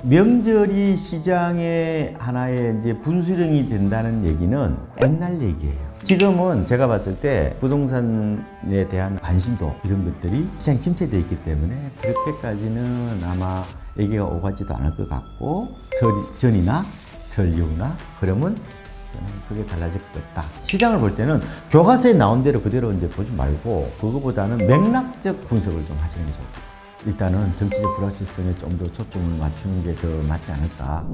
명절이 시장의 하나의 이제 분수령이 된다는 얘기는 옛날 얘기예요. 지금은 제가 봤을 때 부동산에 대한 관심도 이런 것들이 시장 침체되어 있기 때문에 그렇게까지는 아마 얘기가 오가지도 않을 것 같고 설 전이나 설 이후나 그러면 저는 그게 달라질 것 없다. 시장을 볼 때는 교과서에 나온 대로 그대로 이제 보지 말고 그거보다는 맥락적 분석을 좀 하시는 게 좋아요. 일단은 정치적 불확실성에 좀 더 초점을 맞추는 게 더 맞지 않을까.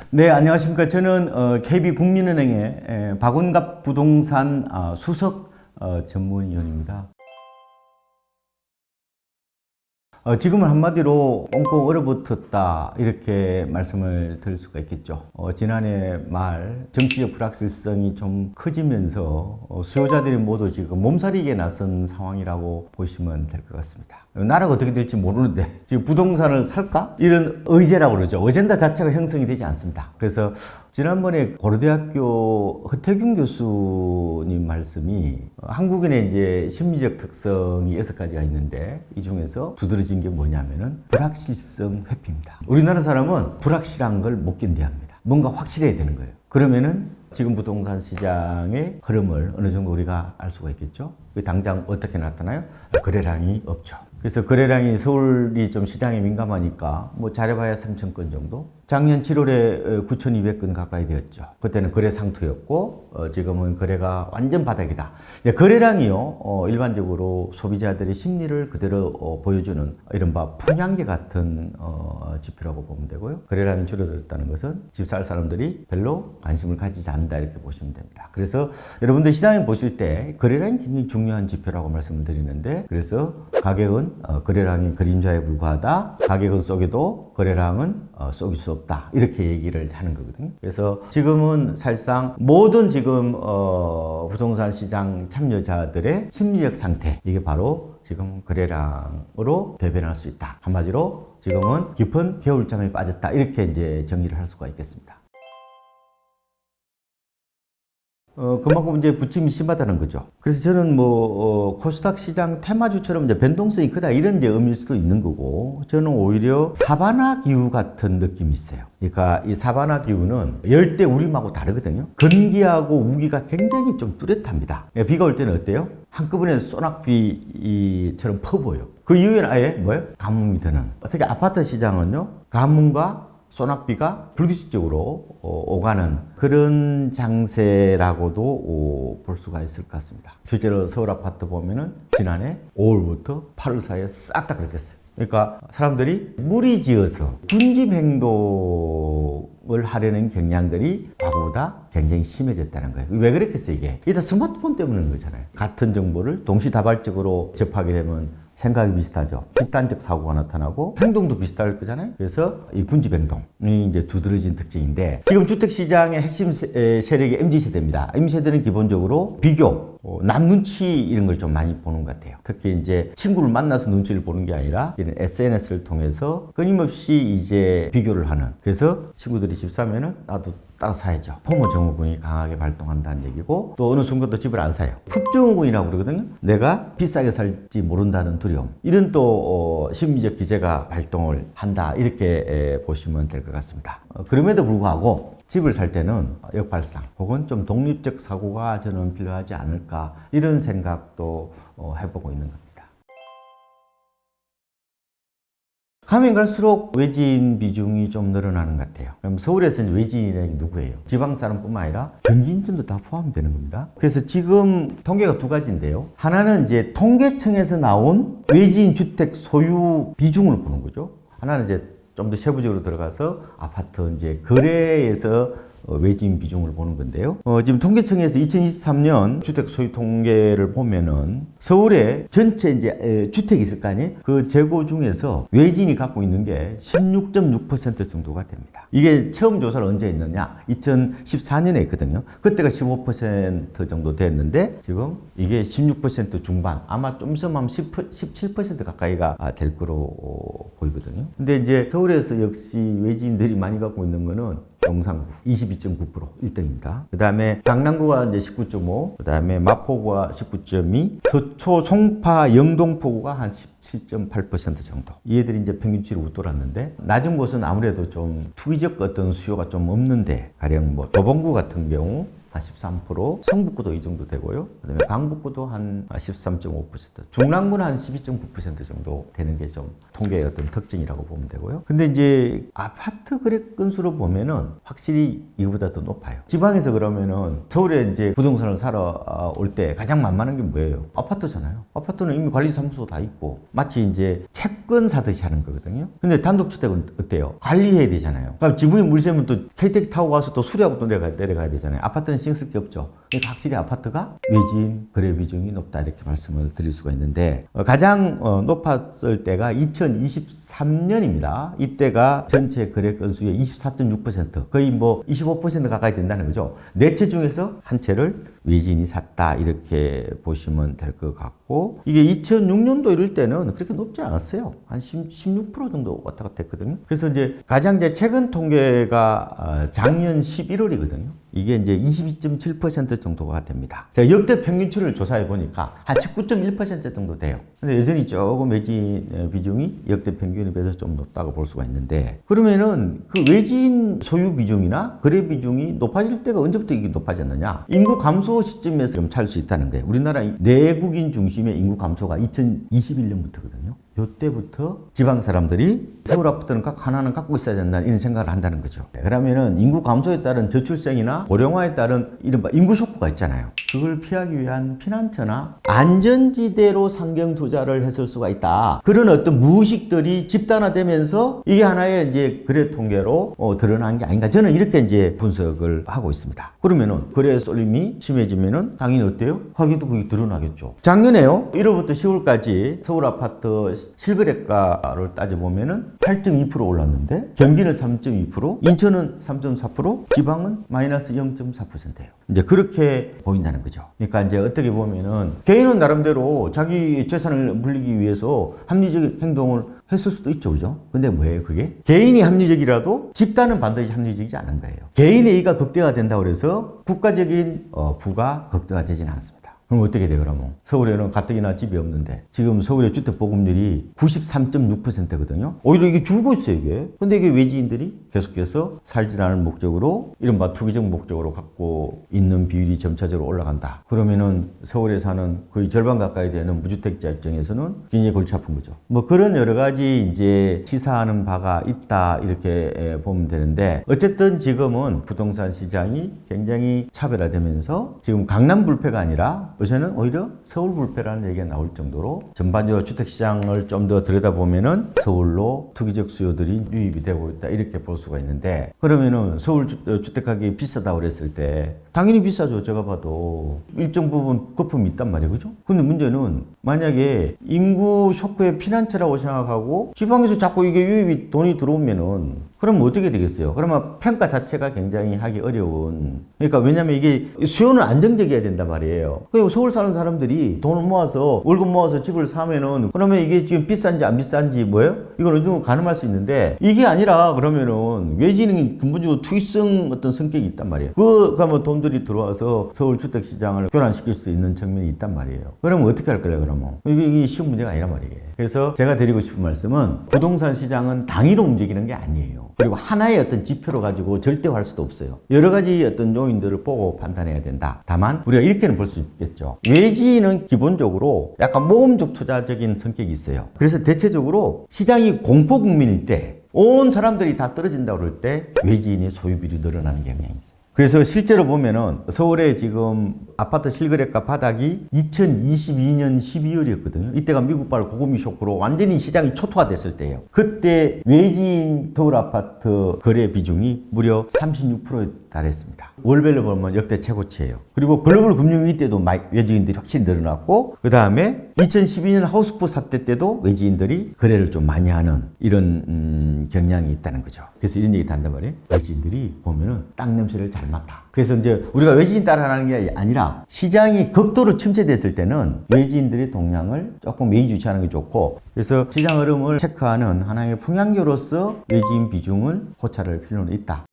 네, 안녕하십니까. 저는 KB국민은행의 박원갑 부동산 수석 전문위원입니다. 지금은 한마디로 꽁꽁 얼어붙었다 이렇게 말씀을 드릴 수가 있겠죠. 지난해 말 정치적 불확실성이 좀 커지면서 수요자들이 모두 지금 몸살이게 나선 상황이라고 보시면 될 것 같습니다. 나라가 어떻게 될지 모르는데 지금 부동산을 살까? 이런 의제라고 그러죠. 어젠다 자체가 형성이 되지 않습니다. 그래서 지난번에 고려대학교 허태균 교수님 말씀이 한국인의 이제 심리적 특성이 6가지가 있는데 이 중에서 두드러진 게 뭐냐면은 불확실성 회피입니다. 우리나라 사람은 불확실한 걸 못 견뎌합니다. 뭔가 확실해야 되는 거예요. 그러면은 지금 부동산 시장의 흐름을 어느 정도 우리가 알 수가 있겠죠. 당장 어떻게 나타나요? 거래량이 없죠. 그래서 거래량이 서울이 좀 시장에 민감하니까 뭐 잘해봐야 3,000건 정도. 작년 7월에 9,200건 가까이 되었죠. 그때는 거래 상투였고 지금은 거래가 완전 바닥이다. 거래량이요 일반적으로 소비자들의 심리를 그대로 보여주는 이른바 풍향계 같은 지표라고 보면 되고요. 거래량이 줄어들었다는 것은 집 살 사람들이 별로 관심을 가지지 않는다 이렇게 보시면 됩니다. 그래서 여러분들 시장에 보실 때 거래량이 굉장히 중요한 지표라고 말씀을 드리는데 그래서 가격은 거래량이 그림자에 불과하다. 가격은 속여도 거래량은 속일 수 없다. 이렇게 얘기를 하는 거거든요. 그래서 지금은 사실상 모든 지금 부동산 시장 참여자들의 심리적 상태 이게 바로 지금 거래량으로 대변할 수 있다. 한마디로 지금은 깊은 겨울잠에 빠졌다. 이렇게 이제 정리를 할 수가 있겠습니다. 그만큼 이제 부침이 심하다는 거죠. 그래서 저는 코스닥 시장 테마주처럼 이제 변동성이 크다 이런 이제 의미일 수도 있는 거고, 저는 오히려 사바나 기후 같은 느낌이 있어요. 그러니까 이 사바나 기후는 열대 우림하고 다르거든요. 건기하고 우기가 굉장히 좀 뚜렷합니다. 비가 올 때는 어때요? 한꺼번에 소낙비처럼 퍼부어요. 그 이후에는 아예 가뭄이 드는. 특히 아파트 시장은요, 가뭄과 소낙비가 불규칙적으로 오가는 그런 장세라고도 볼 수가 있을 것 같습니다. 실제로 서울 아파트 보면은 지난해 5월부터 8월 사이에 싹 다 그랬댔어요. 그러니까 사람들이 무리지어서 군집 행동을 하려는 경향들이 과거보다 굉장히 심해졌다는 거예요. 왜 그랬겠어요, 이게? 이게 다 스마트폰 때문인 거잖아요. 같은 정보를 동시다발적으로 접하게 되면 생각이 비슷하죠. 집단적 사고가 나타나고 행동도 비슷할 거잖아요. 그래서 이 군집 행동이 이제 두드러진 특징인데, 지금 주택 시장의 핵심 세력이 MZ세대입니다. MZ세대는 기본적으로 비교, 남 눈치 이런 걸 좀 많이 보는 것 같아요. 특히 이제 친구를 만나서 눈치를 보는 게 아니라 이런 SNS를 통해서 끊임없이 이제 비교를 하는. 그래서 친구들이 집 사면은 나도 따라 사야죠. 포모 증후군이 강하게 발동한다는 얘기고, 또 어느 순간 또 집을 안 사요. 풋증후군이라고 그러거든요. 내가 비싸게 살지 모른다는 두려움. 이런 또 심리적 기제가 발동을 한다. 이렇게 보시면 될 것 같습니다. 그럼에도 불구하고 집을 살 때는 역발상 혹은 좀 독립적 사고가 저는 필요하지 않을까 이런 생각도 해보고 있는 겁니다. 가면 갈수록 외지인 비중이 좀 늘어나는 것 같아요. 그럼 서울에서는 외지인이 누구예요? 지방 사람뿐만 아니라 경기 인천도 다 포함되는 겁니다. 그래서 지금 통계가 2가지인데요. 하나는 이제 통계청에서 나온 외지인 주택 소유 비중을 보는 거죠. 하나는 이제 좀 더 세부적으로 들어가서 아파트 이제 거래에서 외지인 비중을 보는 건데요. 지금 통계청에서 2023년 주택 소유 통계를 보면은 서울에 전체 이제 주택이 있을 거 아니에요? 그 재고 중에서 외지인이 갖고 있는 게 16.6% 정도가 됩니다. 이게 처음 조사를 언제 했느냐? 2014년에 했거든요. 그때가 15% 정도 됐는데 지금 이게 16% 중반, 아마 좀 있으면 하면 17% 가까이가 될 거로 보이거든요. 근데 이제 서울에서 역시 외지인들이 많이 갖고 있는 거는 용산구 22.9% 1등입니다. 그 다음에 강남구가 이제 19.5, 그 다음에 마포구가 19.2, 서초, 송파, 영동포구가 한 17.8% 정도. 얘들이 이제 평균치를 웃돌았는데, 낮은 곳은 아무래도 좀 투기적 어떤 수요가 좀 없는데, 가령 뭐 도봉구 같은 경우 한 13%, 성북구도 이 정도 되고요. 그다음에 강북구도 한 13.5%, 중랑구는 한 12.9% 정도 되는 게 좀 통계의 어떤 특징이라고 보면 되고요. 근데 이제 아파트 거래 건수로 보면은 확실히 이거보다 더 높아요. 지방에서 그러면은 서울에 이제 부동산을 사러 올 때 가장 만만한 게 뭐예요? 아파트잖아요. 아파트는 이미 관리사무소 다 있고 마치 이제 채권 사듯이 하는 거거든요. 근데 단독주택은 어때요? 관리해야 되잖아요. 그럼 지붕에 물 새면 또 KTX 타고 가서 또 수리하고 또 내려가야 되잖아요. 아파트는 신경 쓸 게 없죠. 그러니까 확실히 아파트가 외지인 거래 비중이 높다 이렇게 말씀을 드릴 수가 있는데, 가장 높았을 때가 2023년입니다. 이때가 전체 거래 건수의 24.6%, 거의 뭐 25% 가까이 된다는 거죠. 네 채 중에서 한 채를 외지인이 샀다 이렇게 보시면 될 것 같고, 이게 2006년도 이럴 때는 그렇게 높지 않았어요. 한 16% 정도 왔다 갔다 했거든요. 그래서 이제 가장 이제 최근 통계가 작년 11월이거든요. 이게 이제 22.7% 정도가 됩니다. 제가 역대 평균치를 조사해 보니까 한 19.1% 정도 돼요. 근데 여전히 조금 외지인 비중이 역대 평균에 비해서 좀 높다고 볼 수가 있는데, 그러면은 그 외지인 소유 비중이나 거래 비중이 높아질 때가 언제부터 이게 높아졌느냐? 인구 감소 시점에서 좀 찾을 수 있다는 거예요. 우리나라 내국인 중심의 인구 감소가 2021년부터거든요. 이때부터 지방 사람들이 서울 아파트는 하나는 갖고 있어야 된다 이런 생각을 한다는 거죠. 그러면은 인구 감소에 따른 저출생이나 고령화에 따른 이른바 인구 쇼크가 있잖아요. 그걸 피하기 위한 피난처나 안전지대로 상경 투자를 했을 수가 있다. 그런 어떤 무의식들이 집단화되면서 이게 하나의 이제 거래 통계로 드러난 게 아닌가. 저는 이렇게 이제 분석을 하고 있습니다. 그러면은 거래 쏠림이 심해지면은 당연히 어때요? 가격도 그게 드러나겠죠. 작년에요. 1월부터 10월까지 서울 아파트 실거래가를 따져보면은 8.2% 올랐는데, 경기는 3.2%, 인천은 3.4%, 지방은 마이너스 0.4%예요. 이제 그렇게 보인다는 거죠. 그러니까 이제 어떻게 보면은 개인은 나름대로 자기 재산을 물리기 위해서 합리적인 행동을 했을 수도 있죠, 그죠? 근데 뭐예요, 그게? 개인이 합리적이라도 집단은 반드시 합리적이지 않은 거예요. 개인의 이익이 극대화된다고 해서 국가적인 부가 극대화되지는 않습니다. 그럼 어떻게 돼요, 그러면? 서울에는 가뜩이나 집이 없는데, 지금 서울의 주택 보급률이 93.6%거든요? 오히려 이게 줄고 있어요, 이게. 근데 이게 외지인들이 계속해서 살지 않을 목적으로, 이른바 투기적 목적으로 갖고 있는 비율이 점차적으로 올라간다. 그러면은 서울에 사는 거의 절반 가까이 되는 무주택자 입장에서는 굉장히 골치 아픈 거죠. 뭐 그런 여러 가지 이제 시사하는 바가 있다, 이렇게 보면 되는데, 어쨌든 지금은 부동산 시장이 굉장히 차별화되면서 지금 강남 불패가 아니라 요새는 오히려 서울 불패라는 얘기가 나올 정도로 전반적으로 주택시장을 좀 더 들여다보면은 서울로 투기적 수요들이 유입이 되고 있다 이렇게 볼 수가 있는데, 그러면은 서울 주택 가격이 비싸다고 그랬을 때 당연히 비싸죠. 제가 봐도 일정 부분 거품이 있단 말이에요, 그죠? 근데 문제는 만약에 인구 쇼크의 피난처라고 생각하고 지방에서 자꾸 이게 유입이 돈이 들어오면은 그러면 어떻게 되겠어요? 그러면 평가 자체가 굉장히 하기 어려운. 그러니까 왜냐면 이게 수요는 안정적이어야 된단 말이에요. 그리고 서울 사는 사람들이 돈을 모아서 월급 모아서 집을 사면은 그러면 이게 지금 비싼지 안 비싼지 뭐예요? 이걸 어느 정도 가늠할 수 있는데, 이게 아니라 그러면은 외지인은 근본적으로 투기성 어떤 성격이 있단 말이에요. 그러면 돈들이 들어와서 서울 주택 시장을 교란시킬 수 있는 측면이 있단 말이에요. 그러면 어떻게 할 거예요, 그러면? 이게 쉬운 문제가 아니란 말이에요. 그래서 제가 드리고 싶은 말씀은 부동산 시장은 당위로 움직이는 게 아니에요. 그리고 하나의 어떤 지표로 가지고 절대화할 수도 없어요. 여러 가지 어떤 요인들을 보고 판단해야 된다. 다만 우리가 이렇게는 볼 수 있겠죠. 외지인은 기본적으로 약간 모험적 투자적인 성격이 있어요. 그래서 대체적으로 시장이 공포 국민일 때, 온 사람들이 다 떨어진다고 그럴 때 외지인의 소유비율이 늘어나는 경향이 있어요. 그래서 실제로 보면은 서울에 지금 아파트 실거래가 바닥이 2022년 12월이었거든요. 이때가 미국발 고금리 쇼크로 완전히 시장이 초토화됐을 때예요. 그때 외지인 서울 아파트 거래 비중이 무려 36%에 달했습니다. 월별로 보면 역대 최고치예요. 그리고 글로벌 금융위기 때도 외지인들이 확실히 늘어났고, 그 다음에 2012년 하우스부 사태 때도 외지인들이 거래를 좀 많이 하는 이런 경향이 있다는 거죠. 그래서 이런 얘기 한단 말이에요. 외지인들이 보면은 땅 냄새를 잘 맡아. 그래서 이제 우리가 외지인 따라하는 게 아니라 시장이 극도로 침체됐을 때는 외지인들의 동향을 조금 예의주시하는 게 좋고, 그래서 시장 흐름을 체크하는 하나의 풍향교로서 외지인 비중을 고찰할 필요는 있다.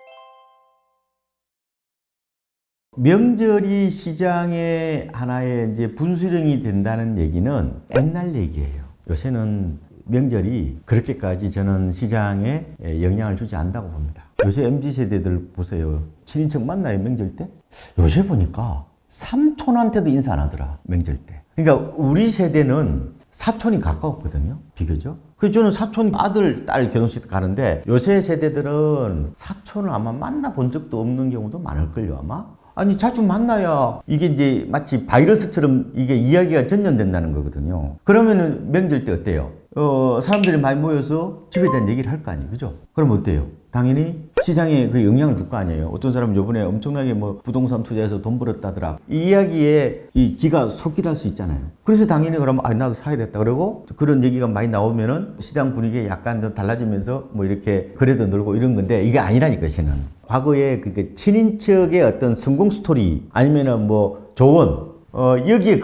명절이 시장의 하나의 이제 분수령이 된다는 얘기는 옛날 얘기예요. 요새는 명절이 그렇게까지 저는 시장에 영향을 주지 않는다고 봅니다. 요새 MZ세대들 보세요. 친인척 만나요, 명절 때? 요새 보니까 삼촌한테도 인사 안 하더라, 명절 때. 그러니까 우리 세대는 사촌이 가까웠거든요, 비교적. 그래서 저는 사촌 아들, 딸 결혼식 가는데 요새 세대들은 사촌을 아마 만나본 적도 없는 경우도 많을걸요, 아마? 아니, 자주 만나야 이게 이제 마치 바이러스처럼 이게 이야기가 전염된다는 거거든요. 그러면은 명절 때 어때요? 사람들이 많이 모여서 집에 대한 얘기를 할 거 아니에요, 그죠? 그럼 어때요? 당연히 시장에 그 영향을 줄 거 아니에요. 어떤 사람은 요번에 엄청나게 뭐 부동산 투자해서 돈 벌었다더라. 이 이야기에 이 기가 속기할 수 있잖아요. 그래서 당연히 그러면 나도 사야 됐다. 그러고 그런 얘기가 많이 나오면은 시장 분위기가 약간 좀 달라지면서 뭐 이렇게 거래도 늘고 이런 건데 이게 아니라니까, 저는. 과거에 그 친인척의 어떤 성공 스토리 아니면은 뭐 조언, 여기에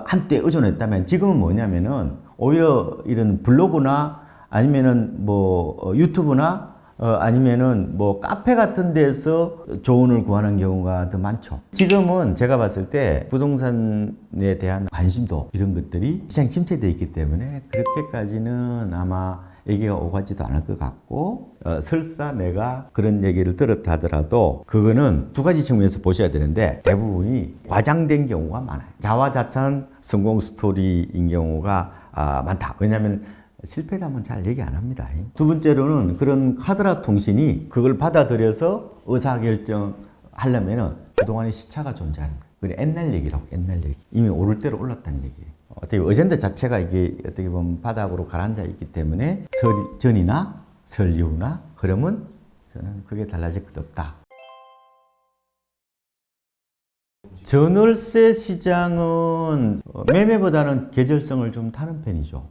한때 의존했다면 지금은 뭐냐면은 오히려 이런 블로그나 아니면은 뭐 유튜브나 아니면은 뭐 카페 같은 데서 조언을 구하는 경우가 더 많죠. 지금은 제가 봤을 때 부동산에 대한 관심도 이런 것들이 시장 침체되어 있기 때문에 그렇게까지는 아마 얘기가 오가지도 않을 것 같고, 설사 내가 그런 얘기를 들었다 하더라도 그거는 두 가지 측면에서 보셔야 되는데 대부분이 과장된 경우가 많아요. 자화자찬 성공 스토리인 경우가 많다. 왜냐하면 실패라면 잘 얘기 안 합니다. 두 번째로는 그런 카드라 통신이 그걸 받아들여서 의사결정 하려면은 그동안의 시차가 존재하는 거예요. 그게 옛날 얘기라고, 옛날 얘기. 이미 오를 대로 올랐다는 얘기예요. 어떻게 어젠더 자체가 이게 어떻게 보면 바닥으로 가라앉아 있기 때문에 설 전이나 설 이후나 그러면 저는 그게 달라질 것도 없다. 전월세 시장은 매매보다는 계절성을 좀 타는 편이죠.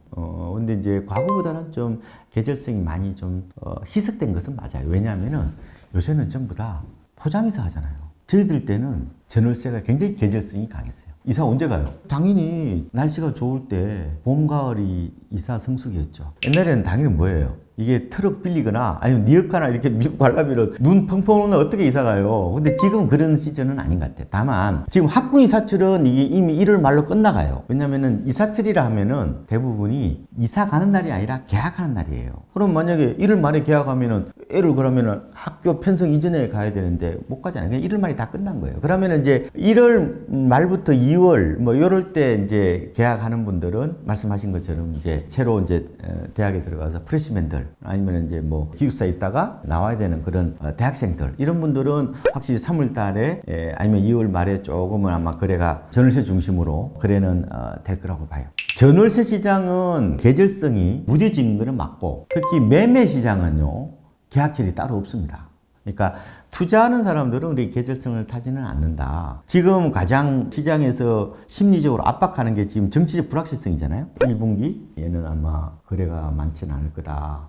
근데 이제 과거보다는 좀 계절성이 많이 좀 희석된 것은 맞아요. 왜냐하면은 요새는 전부 다 포장이사 하잖아요. 저희들 때는 전월세가 굉장히 계절성이 강했어요. 이사 언제 가요? 당연히 날씨가 좋을 때 봄, 가을이 이사 성수기였죠. 옛날에는 당연히 뭐예요? 이게 트럭 빌리거나 아니면 리어카나 이렇게 밀고 가려면 눈 펑펑 오면 어떻게 이사 가요? 근데 지금 그런 시즌은 아닌 것 같아요. 다만 지금 학군 이사철은 이게 이미 1월 말로 끝나가요. 왜냐면은 이사철이라 하면은 대부분이 이사 가는 날이 아니라 계약하는 날이에요. 그럼 만약에 1월 말에 계약하면은 애를 그러면은 학교 편성 이전에 가야 되는데 못 가잖아요. 그냥 1월 말이 다 끝난 거예요. 그러면은 이제 1월 말부터 2월 뭐 이럴 때 이제 계약하는 분들은 말씀하신 것처럼 이제 새로 이제 대학에 들어가서 프레시맨들 아니면 이제 뭐 기숙사 있다가 나와야 되는 그런 대학생들 이런 분들은 확실히 3월 달에 아니면 2월 말에 조금은 아마 거래가 전월세 중심으로 거래는 될 거라고 봐요. 전월세 시장은 계절성이 무뎌진 거는 맞고 특히 매매 시장은요 계약철이 따로 없습니다. 그러니까 투자하는 사람들은 우리 계절성을 타지는 않는다. 지금 가장 시장에서 심리적으로 압박하는 게 지금 정치적 불확실성이잖아요. 1분기에는 아마 거래가 많지는 않을 거다.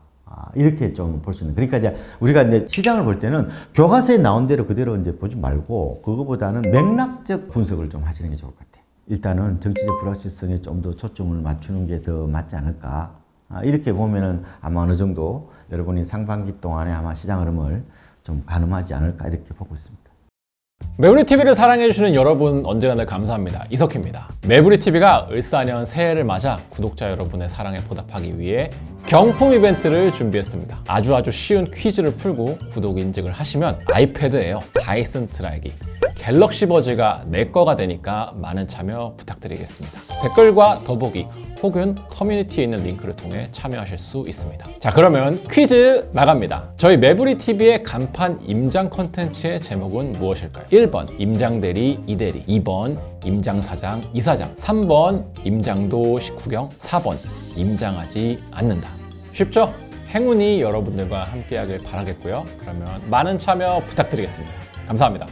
이렇게 좀 볼 수 있는. 그러니까 이제 우리가 이제 시장을 볼 때는 교과서에 나온 대로 그대로 이제 보지 말고 그거보다는 맥락적 분석을 좀 하시는 게 좋을 것 같아요. 일단은 정치적 불확실성에 좀 더 초점을 맞추는 게 더 맞지 않을까. 이렇게 보면은 아마 어느 정도 여러분이 상반기 동안에 아마 시장 흐름을 좀 가늠하지 않을까 이렇게 보고 있습니다. 매부리TV를 사랑해주시는 여러분 언제나 늘 감사합니다. 이석희입니다. 매부리TV가 을사년 새해를 맞아 구독자 여러분의 사랑에 보답하기 위해 경품 이벤트를 준비했습니다. 아주 쉬운 퀴즈를 풀고 구독 인증을 하시면 아이패드 에어, 다이슨 드라이기, 갤럭시 버즈가 내 거가 되니까 많은 참여 부탁드리겠습니다. 댓글과 더보기 혹은 커뮤니티에 있는 링크를 통해 참여하실 수 있습니다. 자, 그러면 퀴즈 나갑니다. 저희 매부리TV의 간판 임장 컨텐츠의 제목은 무엇일까요? 1번 임장대리, 이대리, 2번 임장사장, 이사장, 3번 임장도 식후경, 4번 임장하지 않는다. 쉽죠? 행운이 여러분들과 함께하길 바라겠고요. 그러면 많은 참여 부탁드리겠습니다. 감사합니다.